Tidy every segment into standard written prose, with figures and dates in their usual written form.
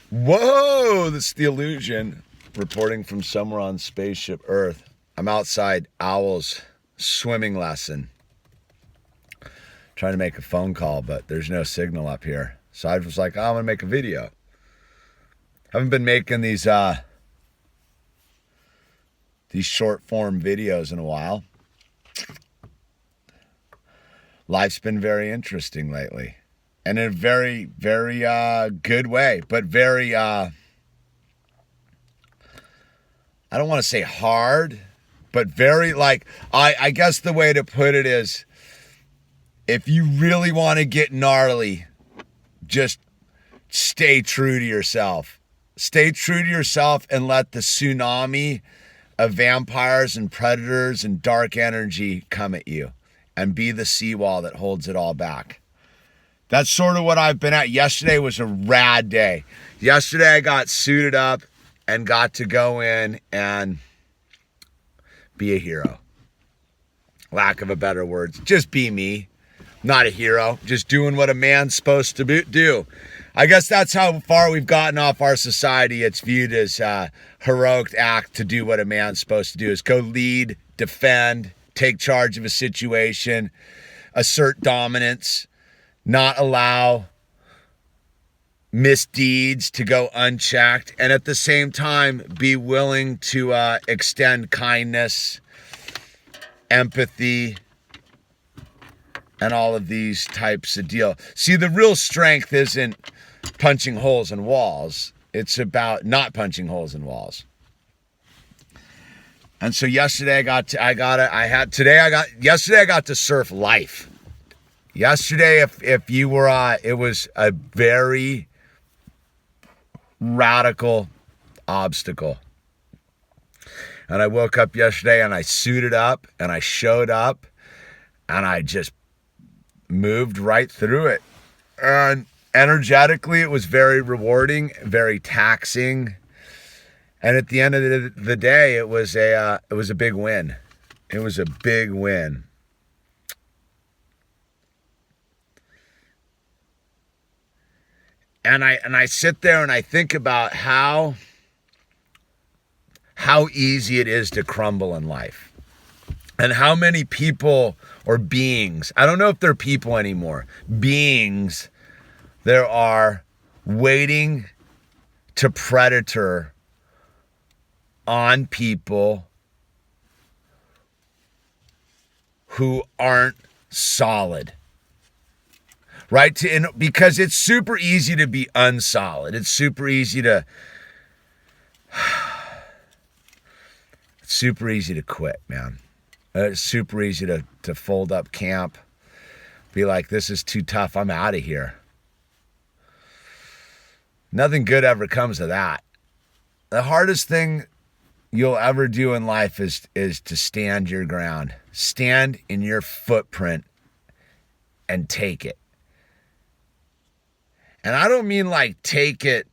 Whoa, this is the Yewllusion reporting from somewhere on spaceship Earth. I'm outside Owl's swimming lesson. Trying to make a phone call, but there's no signal up here. So I was like, oh, I'm gonna make a video. Haven't been making these short form videos in a while. Life's been very interesting lately. And in a very, very good way, but very, I don't want to say hard, but very I guess the way to put it is, if you really want to get gnarly, just stay true to yourself. Stay true to yourself and let the tsunami of vampires and predators and dark energy come at you, and be the seawall that holds it all back. That's sort of what I've been at. Yesterday was a rad day. Yesterday I got suited up and got to go in and be a hero. Lack of a better words. Just be me. Not a hero. Just doing what a man's supposed to do. I guess that's how far we've gotten off our society. It's viewed as a heroic act to do what a man's supposed to do. Is go lead, defend, take charge of a situation, assert dominance, not allow misdeeds to go unchecked, and at the same time be willing to extend kindness, empathy, and all of these types of deal. See, the real strength isn't punching holes in walls. It's about not punching holes in walls. And so yesterday I got to surf life. Yesterday, if you were, it was a very radical obstacle. And I woke up yesterday and I suited up and I showed up and I just moved right through it. And energetically, it was very rewarding, very taxing. And at the end of the day, it was a big win. It was a big win. And I sit there and I think about how easy it is to crumble in life. And how many people or beings, I don't know if they're people anymore, beings there are waiting to predator on people who aren't solid. Right? Because it's super easy to be unsolid. It's super easy to quit, man. It's super easy to fold up camp, be like, this is too tough, I'm out of here. Nothing good ever comes of that. The hardest thing you'll ever do in life is to stand your ground. Stand in your footprint and take it. And I don't mean like take it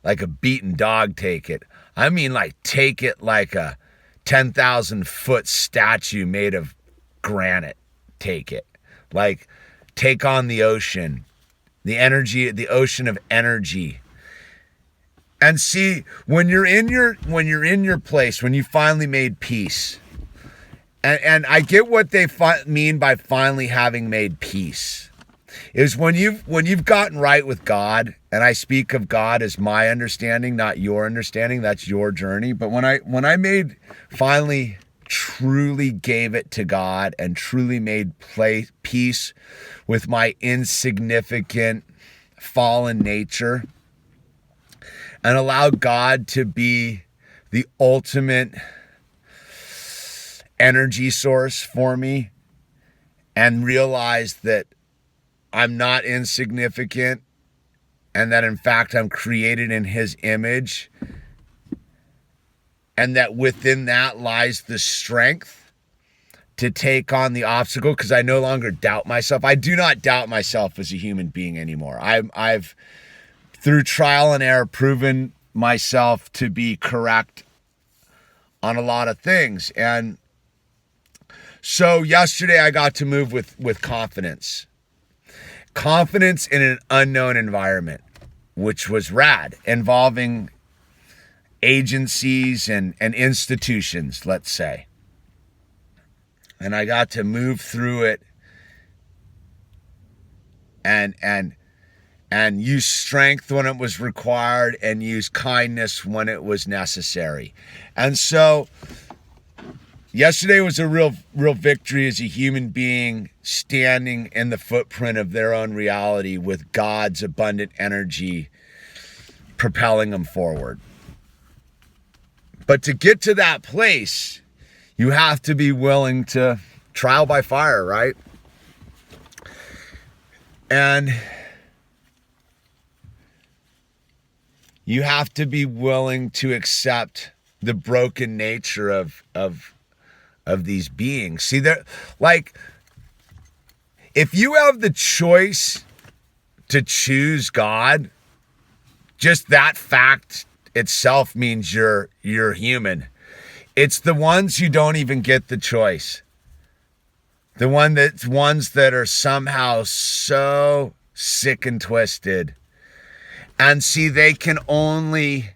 like a beaten dog take it. I mean like take it like a 10,000 foot statue made of granite. Take it. Like take on the ocean, the energy, the ocean of energy. And see, when you're in your place, when you finally made peace, and I get what they mean by finally having made peace, is when you've gotten right with God, and I speak of God as my understanding, not your understanding. That's your journey. But when I finally truly gave it to God and truly made peace with my insignificant fallen nature, and allowed God to be the ultimate energy source for me, and realized that I'm not insignificant, and that in fact I'm created in His image, and that within that lies the strength to take on the obstacle, because I no longer doubt myself. I do not doubt myself as a human being anymore. I've through trial and error proven myself to be correct on a lot of things. And so yesterday I got to move with confidence. Confidence in an unknown environment. which was rad, involving agencies and institutions, let's say. And I got to move through it and use strength when it was required and use kindness when it was necessary. And so yesterday was a real victory as a human being standing in the footprint of their own reality with God's abundant energy propelling them forward. But to get to that place, you have to be willing to trial by fire, right? And you have to be willing to accept the broken nature of these beings. See, they're like, if you have the choice to choose God, just that fact itself means you're human. It's the ones who don't even get the choice. The ones that are somehow so sick and twisted. And see, they can only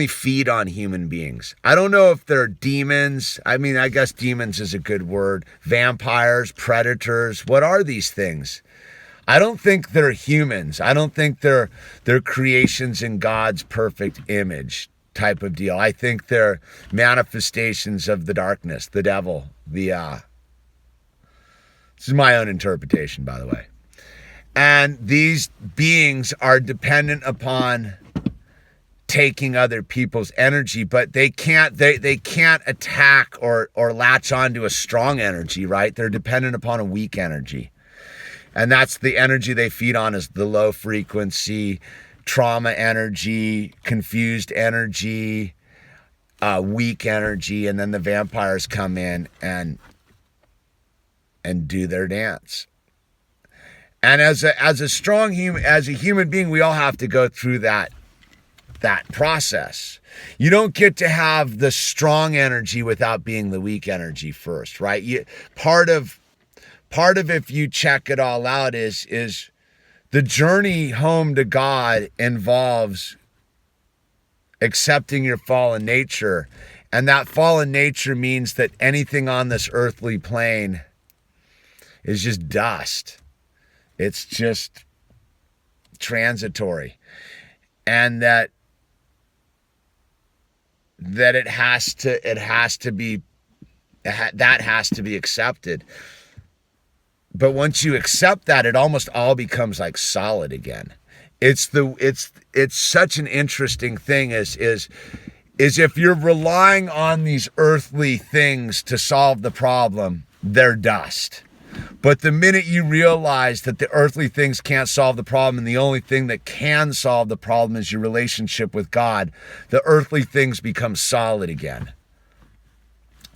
feed on human beings. I don't know if they're demons. I mean, I guess demons is a good word. Vampires, predators. What are these things? I don't think they're humans. I don't think they're creations in God's perfect image type of deal. I think they're manifestations of the darkness, the devil, this is my own interpretation, by the way. And these beings are dependent upon taking other people's energy, but they can't attack or latch onto a strong energy, right? They're dependent upon a weak energy. And that's the energy they feed on, is the low frequency, trauma energy, confused energy, weak energy, and then the vampires come in and do their dance. And as a strong human, as a human being, we all have to go through that process. You don't get to have the strong energy without being the weak energy first, right? Part of if you check it all out is the journey home to God involves accepting your fallen nature. And that fallen nature means that anything on this earthly plane is just dust. It's just transitory. And that it has to be accepted. But once you accept that, it almost all becomes like solid again. It's such an interesting thing is if you're relying on these earthly things to solve the problem, they're dust. But the minute you realize that the earthly things can't solve the problem and the only thing that can solve the problem is your relationship with God, the earthly things become solid again.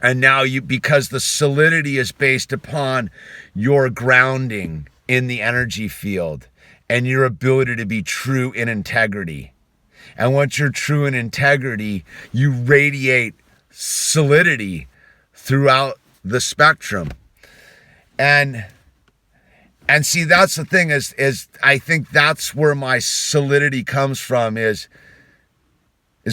And now because the solidity is based upon your grounding in the energy field and your ability to be true in integrity. And once you're true in integrity, you radiate solidity throughout the spectrum. And see, that's the thing is I think that's where my solidity comes from is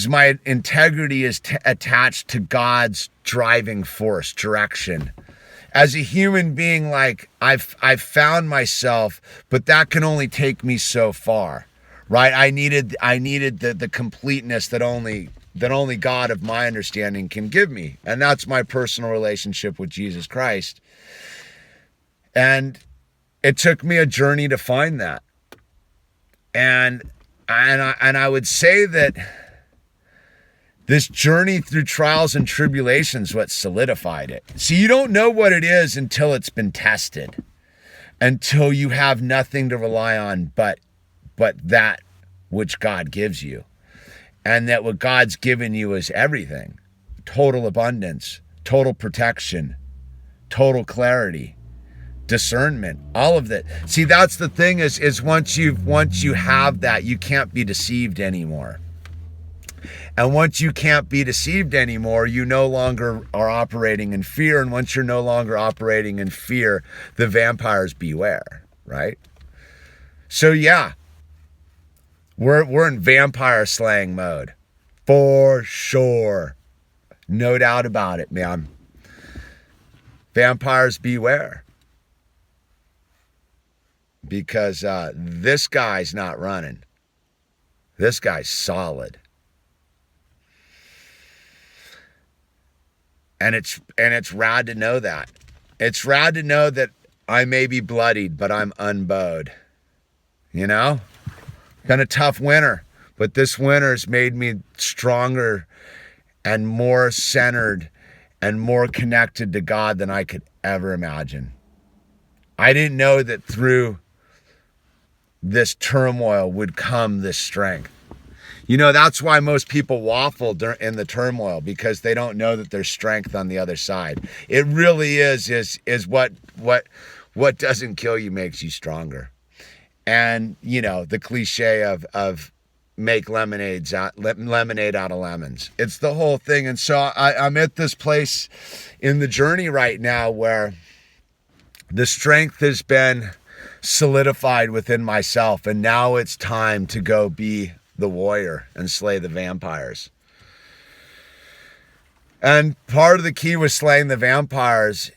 my integrity is attached to God's driving force, direction. As a human being, like I've found myself, but that can only take me so far, right? I needed the completeness that only God of my understanding can give me. And that's my personal relationship with Jesus Christ. And it took me a journey to find that. And I would say that this journey through trials and tribulations what solidified it. See, you don't know what it is until it's been tested, until you have nothing to rely on but that which God gives you. And that what God's given you is everything. Total abundance, total protection, total clarity, discernment, all of that. See, that's the thing is once you have that, you can't be deceived anymore. And once you can't be deceived anymore, you no longer are operating in fear. And once you're no longer operating in fear, the vampires beware, right? So yeah, We're in vampire slaying mode. For sure. No doubt about it, man. Vampires beware. Because this guy's not running. This guy's solid. And it's rad to know that. It's rad to know that I may be bloodied, but I'm unbowed. You know? Been a tough winter, but this winter's made me stronger and more centered and more connected to God than I could ever imagine. I didn't know that through this turmoil would come this strength. You know, that's why most people waffle in the turmoil, because they don't know that there's strength on the other side. It really is what doesn't kill you makes you stronger. And, you know, the cliche of make lemonade out of lemons. It's the whole thing. And so I'm at this place in the journey right now where the strength has been solidified within myself. And now it's time to go be the warrior and slay the vampires. And part of the key with slaying the vampires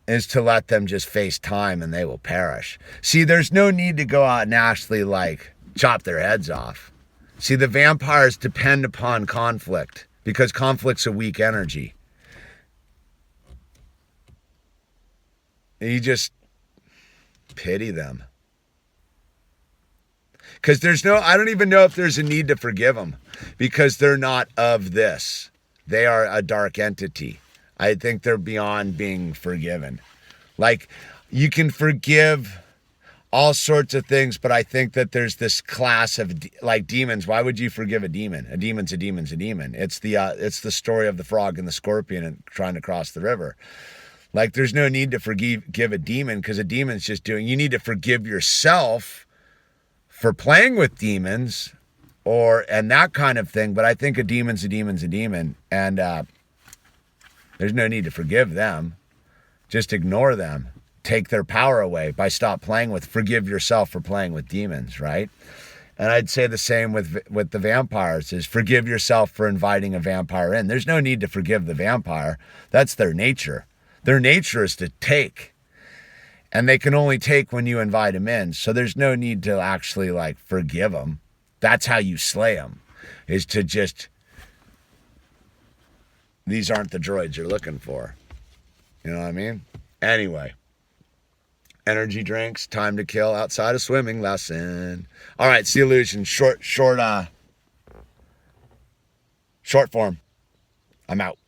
is to let them just face time and they will perish. See, there's no need to go out and actually like chop their heads off. See, the vampires depend upon conflict because conflict's a weak energy. You just pity them. Because I don't even know if there's a need to forgive them because they're not of this. They are a dark entity. I think they're beyond being forgiven. Like, you can forgive all sorts of things, but I think that there's this class of like demons. Why would you forgive a demon? A demon's a demon's a demon. It's the story of the frog and the scorpion and trying to cross the river. Like, there's no need to forgive a demon because a demon's just you need to forgive yourself for playing with demons and that kind of thing. But I think a demon's a demon's a demon. And there's no need to forgive them. Just ignore them. Take their power away by forgive yourself for playing with demons, right? And I'd say the same with the vampires is forgive yourself for inviting a vampire in. There's no need to forgive the vampire. That's their nature. Their nature is to take. And they can only take when you invite them in. So there's no need to actually like forgive them. That's how you slay them, is to just, these aren't the droids you're looking for. You know what I mean? Anyway, energy drinks, time to kill outside of swimming lesson. All right, Yewllusion, short form. I'm out.